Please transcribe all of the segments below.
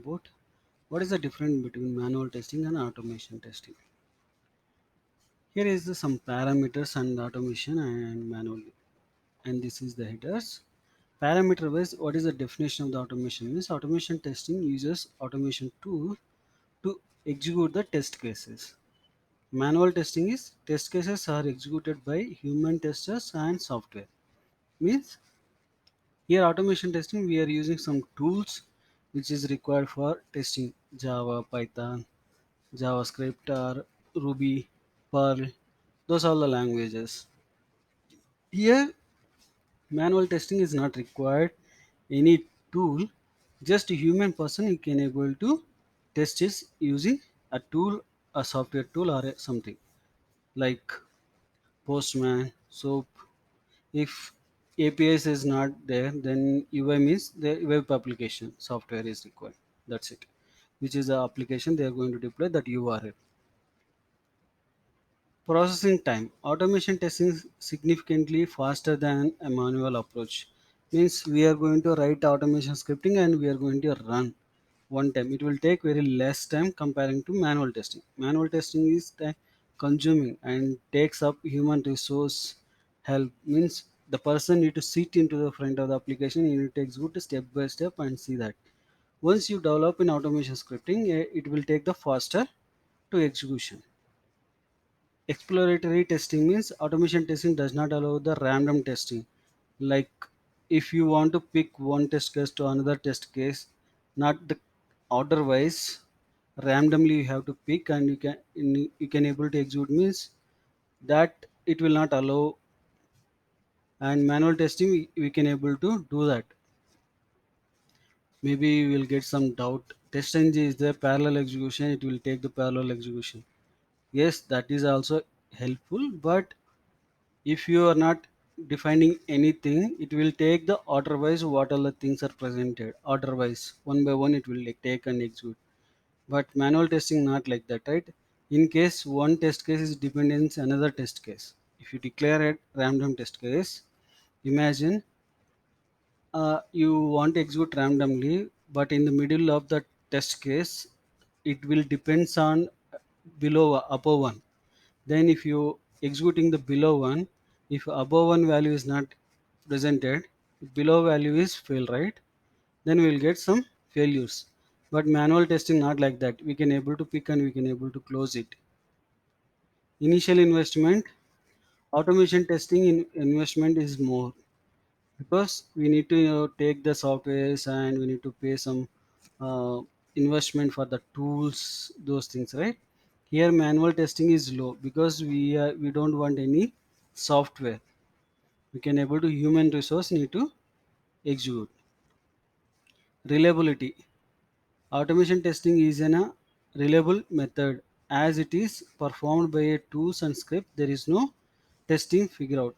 about what is the difference between manual testing and automation testing. Here is some parameters and automation and manually, and this is the headers. Parameter wise, what is the definition of the automation? Means automation testing uses automation tool to execute the test cases. Manual testing is test cases are executed by human testers and software. Means here automation testing we are using some tools which is required for testing Java, Python, JavaScript or Ruby, Perl. Those are the languages. Here manual testing is not required any tool, just a human person you can able to test is using a tool, a software tool or something like Postman, SOAP. If APIs is not there, then UI means the web application software is required. That's it. Which is the application they are going to deploy that URL. Processing time. Automation testing is significantly faster than a manual approach. Means we are going to write automation scripting and we are going to run one time. It will take very less time comparing to manual testing. Manual testing is time consuming and takes up human resource help. Means the person need to sit into the front of the application. You need to execute step by step and see that. Once you develop in automation scripting, it will take the faster to execution. Exploratory testing means automation testing does not allow the random testing. Like if you want to pick one test case to another test case, not the order wise, randomly you have to pick and you can able to execute means that it will not allow. And manual testing we can able to do that. Maybe we will get some doubt. Test engine is the parallel execution, it will take the parallel execution. Yes, that is also helpful, but if you are not defining anything, it will take the order wise what all the things are presented. Order wise, one by one, it will take and execute. But manual testing not like that, right? In case one test case is dependence another test case. If you declare a random test case, imagine you want to execute randomly, but in the middle of the test case, it will depends on below above one. Then if you executing the below one, if above one value is not presented, below value is fail, right? Then we will get some failures. But manual testing not like that, we can able to pick and we can able to close it. Initial investment, automation testing in investment is more, because we need to take the softwares and we need to pay some uh, investment for the tools, those things, right? Here manual testing is low because we don't want any software, we can able to human resource need to execute. Reliability, automation testing is a reliable method as it is performed by a tools and script, there is no testing figure out.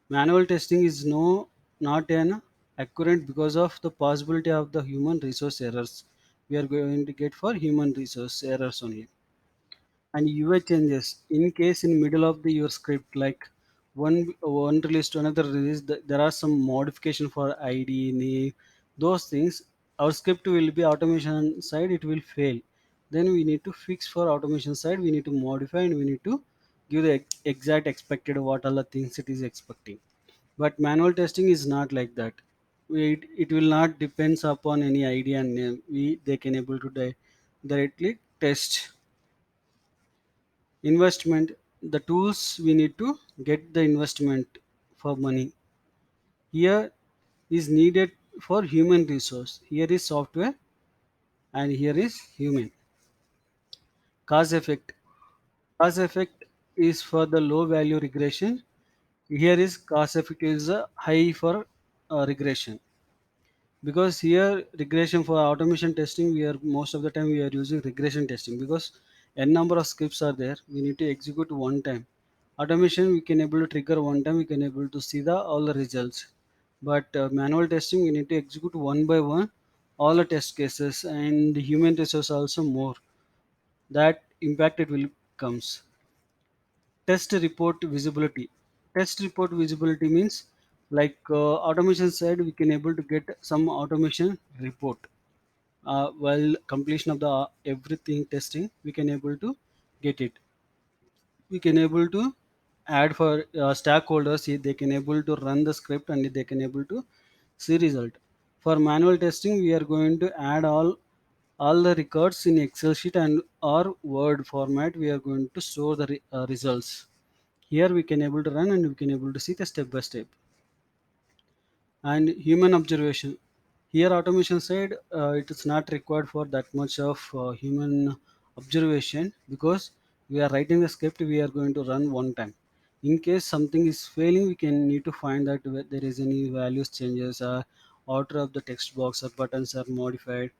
Manual testing is not an accurate because of the possibility of the human resource errors. We are going to get for human resource errors only. And UI changes in case in middle of the your script, like one release to another release, there are some modification for ID name, those things. Our script will be automation side, it will fail. Then we need to fix for automation side, we need to modify and we need to give the exact expected what all the things it is expecting. But manual testing is not like that. It will not depends upon any idea and name. They can able to directly test. Investment, the tools we need to get the investment for money. Here is needed for human resource. Here is software and here is human. Cause effect. Cause effect is for the low value regression. Here is cause effect is high for regression. Because here regression for automation testing we are most of the time we are using regression testing because n number of scripts are there, we need to execute one time. Automation we can able to trigger one time, we can able to see the all the results. But manual testing we need to execute one by one all the test cases, and the human resource also more, that impact it will comes. Test report visibility. Test report visibility means like automation side we can able to get some automation report. while completion of the everything testing, we can able to get it. We can able to add for stakeholders, they can able to run the script and they can able to see result. For manual testing, we are going to add all the records in excel sheet and or word format. We are going to store the results. Here we can able to run and we can able to see the step by step. And human observation, here automation side, it is not required for that much of human observation, because we are writing the script, we are going to run one time. In case something is failing, we can need to find that there is any values changes, order of the text box or buttons are modified,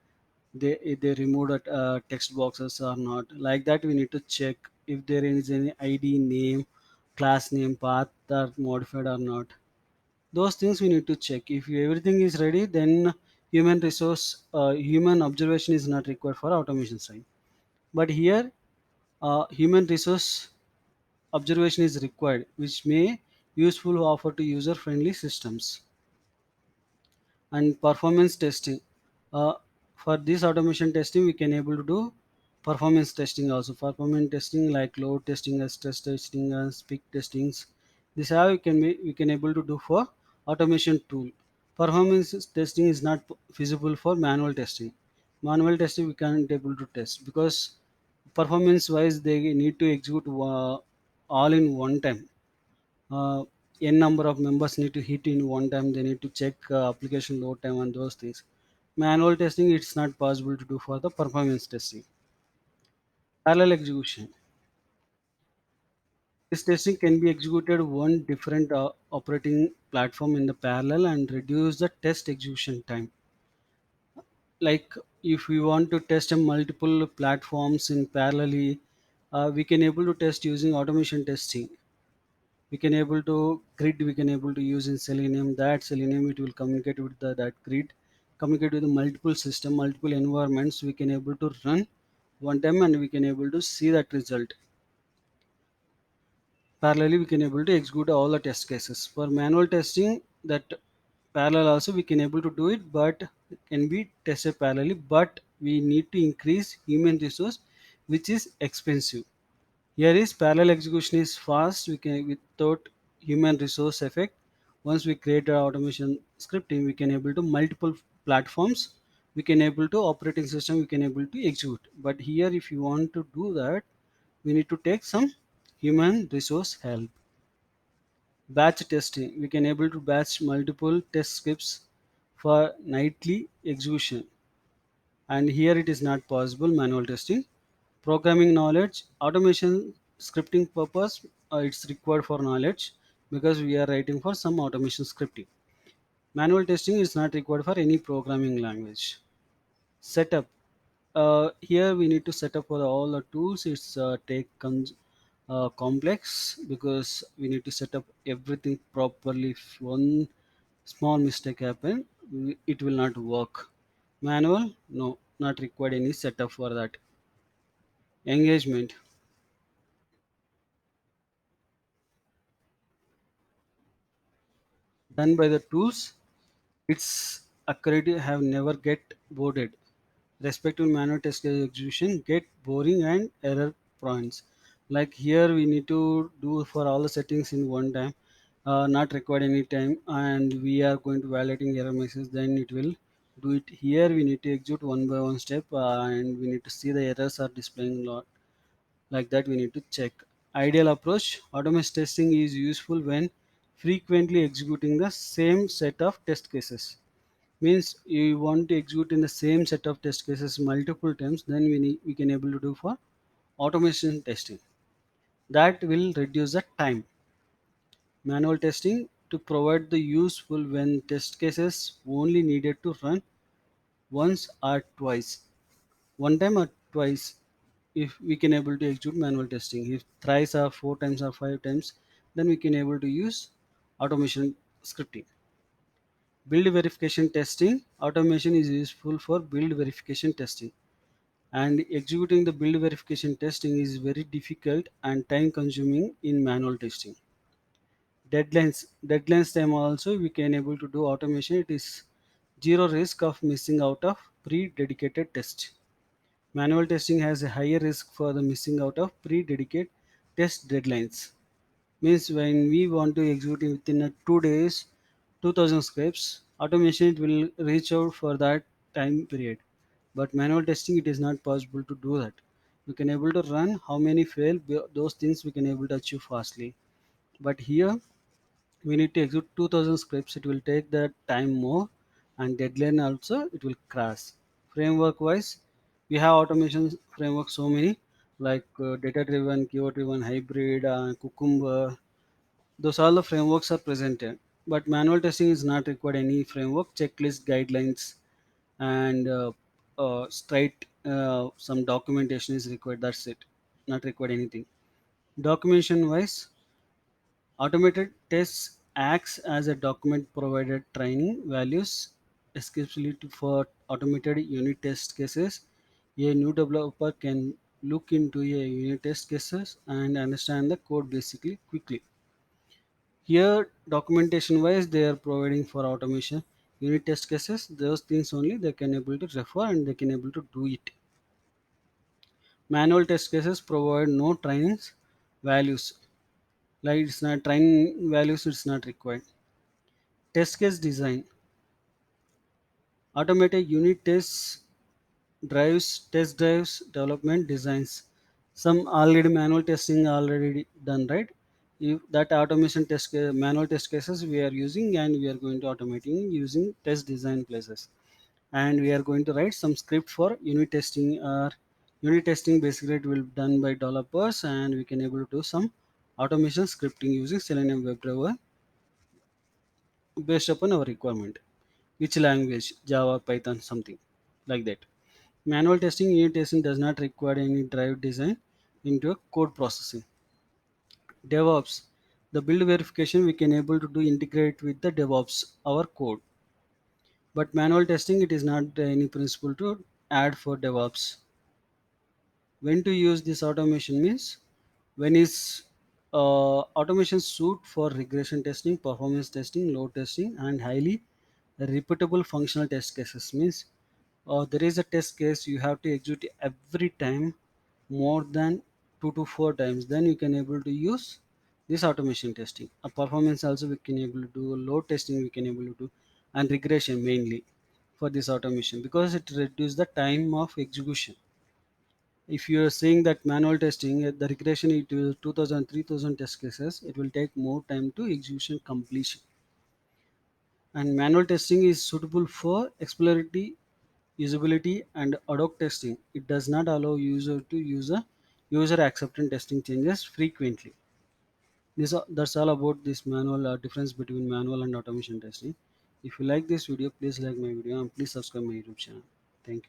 they removed text boxes or not, like that we need to check if there is any id name, class name, path are modified or not. Those things we need to check. If everything is ready, then human observation is not required for automation side. But here human resource observation is required, which may useful offer to user friendly systems. And performance testing, uh, for this automation testing we can able to do performance testing also. Performance testing like load testing, as test testing, as peak testings, this how we can able to do for automation tool. Performance testing is not feasible for manual testing. Manual testing we can't able to test, because performance wise they need to execute all in one time. uh, n number of members need to hit in one time, they need to check application load time and those things. Manual testing, it's not possible to do for the performance testing. Parallel execution, this testing can be executed one different operating platform in the parallel and reduce the test execution time. Like if we want to test a multiple platforms in parallelly, we can able to test using automation testing. We can able to grid, we can able to use in selenium, that selenium it will communicate with that grid, communicate with the multiple system, multiple environments, we can able to run one time and we can able to see that result. Parallelly we can able to execute all the test cases. For manual testing, that parallel also we can able to do it, but it can be tested parallelly, but we need to increase human resource, which is expensive. Here is parallel execution is fast, we can without human resource effect. Once we create a automation scripting, we can able to multiple platforms, we can able to operating system, we can able to execute. But here if you want to do that, we need to take some human resource help. Batch testing, we can able to batch multiple test scripts for nightly execution, and here it is not possible manual testing. Programming knowledge, automation scripting purpose, it's required for knowledge, because we are writing for some automation scripting. Manual testing is not required for any programming language. Setup, here we need to set up for all the tools, it's complex, because we need to set up everything properly. If one small mistake happen, it will not work. Manual, no, not required any setup for that. Engagement, done by the tools, its accuracy have never get boarded. Respective manual test case execution get boring and error points. Like here we need to do for all the settings in one time, not required any time, and we are going to validating error message, then it will do it. Here we need to execute one by one step, and we need to see the errors are displaying lot, like that we need to check. Ideal approach, automation testing is useful when frequently executing the same set of test cases. Means you want to execute in the same set of test cases multiple times, then we can able to do for automation testing. That will reduce the time. Manual testing to provide the useful when test cases only needed to run once or twice, one time or twice. If we can able to execute manual testing, if thrice or four times or five times, then we can able to use automation scripting. Build verification testing, automation is useful for build verification testing, and executing the build verification testing is very difficult and time consuming in manual testing. Deadlines time also we can able to do automation, it is zero risk of missing out of pre-dedicated test. Manual testing has a higher risk for the missing out of pre-dedicated test deadlines. Means when we want to execute it within 2 days, 2000 scripts, automation it will reach out for that time period. But manual testing it is not possible to do that. We can able to run how many fail, those things we can able to achieve fastly. But here we need to execute 2000 scripts, it will take the time more, and deadline also it will crash. Framework wise, we have automation framework so many, like data driven, keyword driven, hybrid, cucumber. Those all the frameworks are presented, but manual testing is not required any framework, checklist, guidelines, and straight some documentation is required, that's it. Not required anything. Documentation wise, automated tests acts as a document provided training values, especially for automated unit test cases. A new developer can look into a unit test cases and understand the code basically quickly. Here, documentation wise, they are providing for automation unit test cases. Those things only they can able to refer and they can able to do it. Manual test cases provide no trainings values. Like it's not training values, it's not required. Test case design. Automated unit tests drives, test drives, development designs. Some already manual testing already done, right? If that automation manual test cases we are using, and we are going to automating using test design places, and we are going to write some script for unit testing. Or unit testing basically it will be done by developers, and we can able to do some automation scripting using Selenium WebDriver based upon our requirement. Which language? Java, Python, something like that. Manual testing, unit testing does not require any drive design into a code processing. DevOps, the build verification we can able to do integrate with the DevOps, our code. But manual testing, it is not any principle to add for DevOps. When to use this automation means, when is automation suit for regression testing, performance testing, load testing, and highly repeatable functional test cases. Means there is a test case you have to execute every time more than 2 to 4 times, then you can able to use this automation testing. A performance also we can able to do, load testing we can able to do, and regression mainly for this automation, because it reduces the time of execution. If you are saying that manual testing, the regression it will 2000 3000 test cases, it will take more time to execution completion. And manual testing is suitable for exploratory usability and ad hoc testing. It does not allow user to use a user acceptance testing changes frequently. That's all about this manual difference between manual and automation testing. If you like this video, please like my video and please subscribe my YouTube channel.